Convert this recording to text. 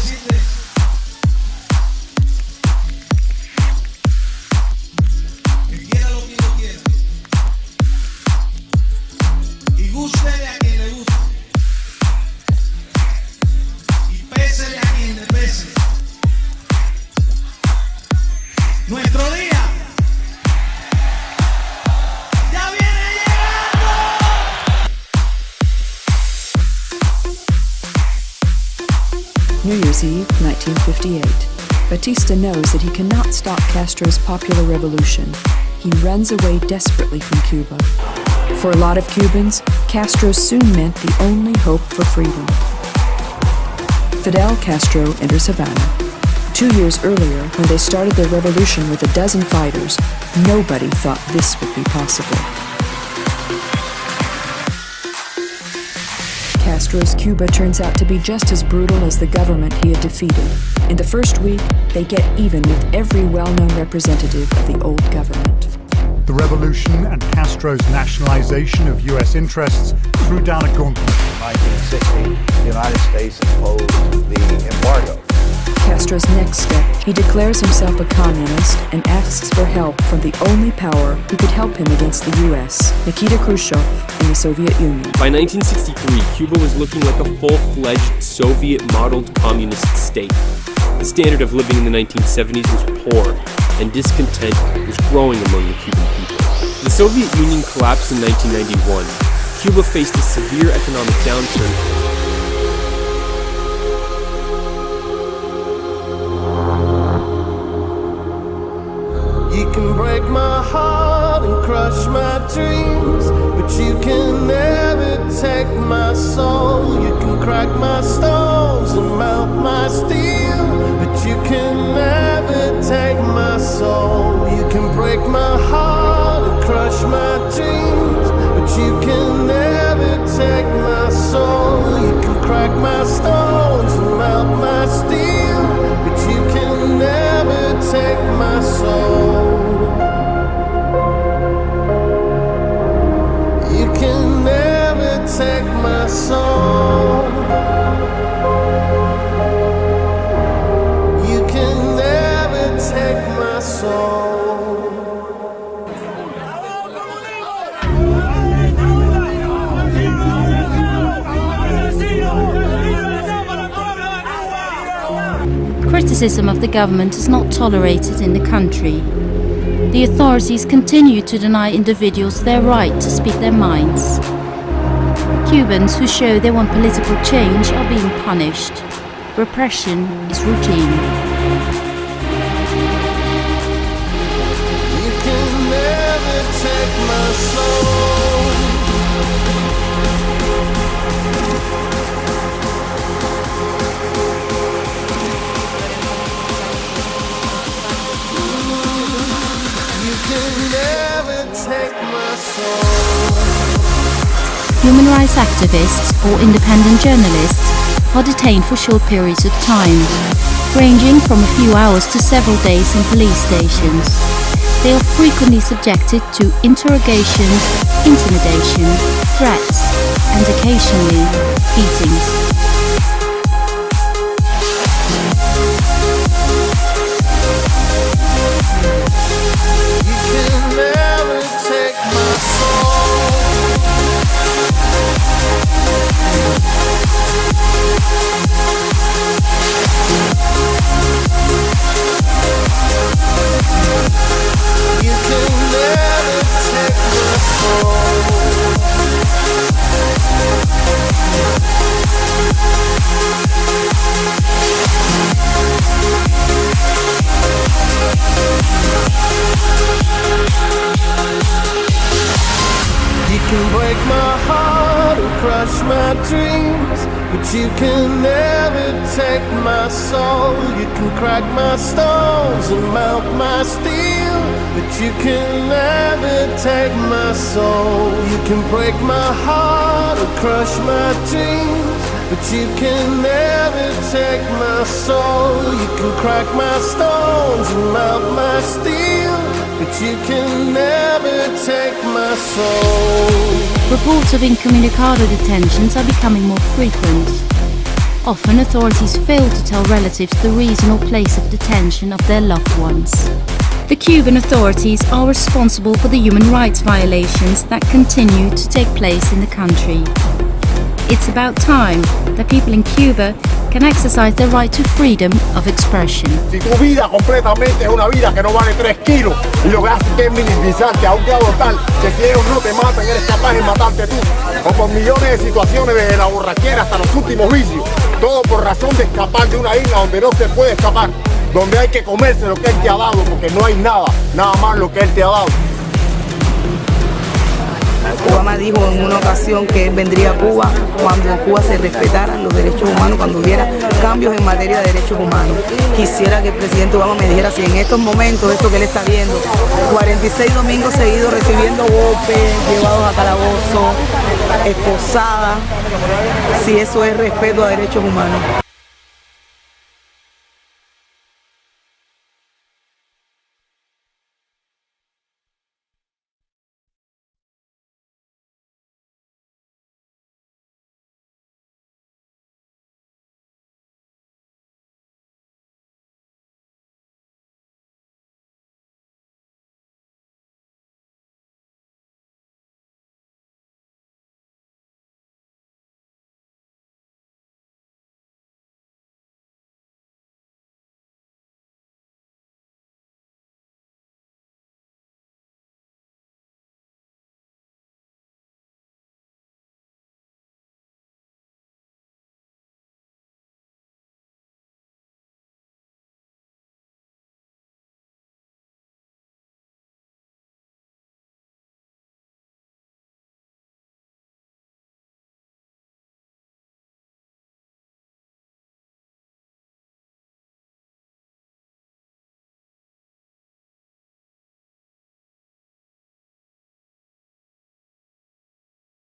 decirle que quiera lo que uno quiera y gústele a quien le guste y pésele a quien le pese. Nuestro día ya viene llegando. New Year's Eve, 1958. Batista knows that he cannot stop Castro's popular revolution. He runs away desperately from Cuba. For a lot of Cubans, Castro soon meant the only hope for freedom. Fidel Castro enters Havana. 2 years earlier, when they started their revolution with a dozen fighters, nobody thought this would be possible. Castro's Cuba turns out to be just as brutal as the government he had defeated. In the first week, they get even with every well-known representative of the old government. The revolution and Castro's nationalization of U.S. interests threw down a gauntlet. In 1960, the United States imposed the embargo. Castro's next step, he declares himself a communist and asks for help from the only power who could help him against the U.S., Nikita Khrushchev and the Soviet Union. By 1963, Cuba was looking like a full-fledged Soviet-modeled communist state. The standard of living in the 1970s was poor, and discontent was growing among the Cuban people. The Soviet Union collapsed in 1991. Cuba faced a severe economic downturn. You can break my heart and crush my dreams, but you can never take my soul. You can crack my stones and melt my steel, but you can never take my soul. You can break my heart and crush my dreams, but you can never take my soul. You can crack my stones and melt my steel, but you can never take my soul. You can never take my soul. You can never take my soul. Criticism of the government is not tolerated in the country. The authorities continue to deny individuals their right to speak their minds. Cubans who show they want political change are being punished. Repression is routine. You can never take my soul. You can never take my soul. Human rights activists or independent journalists are detained for short periods of time, ranging from a few hours to several days in police stations. They are frequently subjected to interrogations, intimidation, threats, and occasionally beatings. You can never take my soul. You can never take my soul. You can break my heart and crush my dreams, but you can never take my soul. You can crack my stones and melt my steel, but you can never take my soul. You can break my heart and crush my dreams, but you can never take my soul. You can crack my stones and melt my steel, but you can never take my soul. Reports of incommunicado detentions are becoming more frequent. Often authorities fail to tell relatives the reason or place of detention of their loved ones. The Cuban authorities are responsible for the human rights violations that continue to take place in the country. It's about time that people in Cuba can exercise their right to freedom of expression. Si tu vida completamente es una vida que no vale 3 kilos y lo que hace que es minimizarte a un grado tal que si ellos no te matan eres capaz de matarte tú, o por millones de situaciones desde la borrachera hasta los últimos vicios, todo por razón de escapar de una isla donde no se puede escapar, donde hay que comerse lo que él te ha dado porque no hay nada más lo que él te ha dado. Obama dijo en una ocasión que él vendría a Cuba cuando en Cuba se respetaran los derechos humanos, cuando hubiera cambios en materia de derechos humanos. Quisiera que el presidente Obama me dijera si en estos momentos, esto que él está viendo, 46 domingos seguidos recibiendo golpes, llevados a calabozo, esposadas, si eso es respeto a derechos humanos.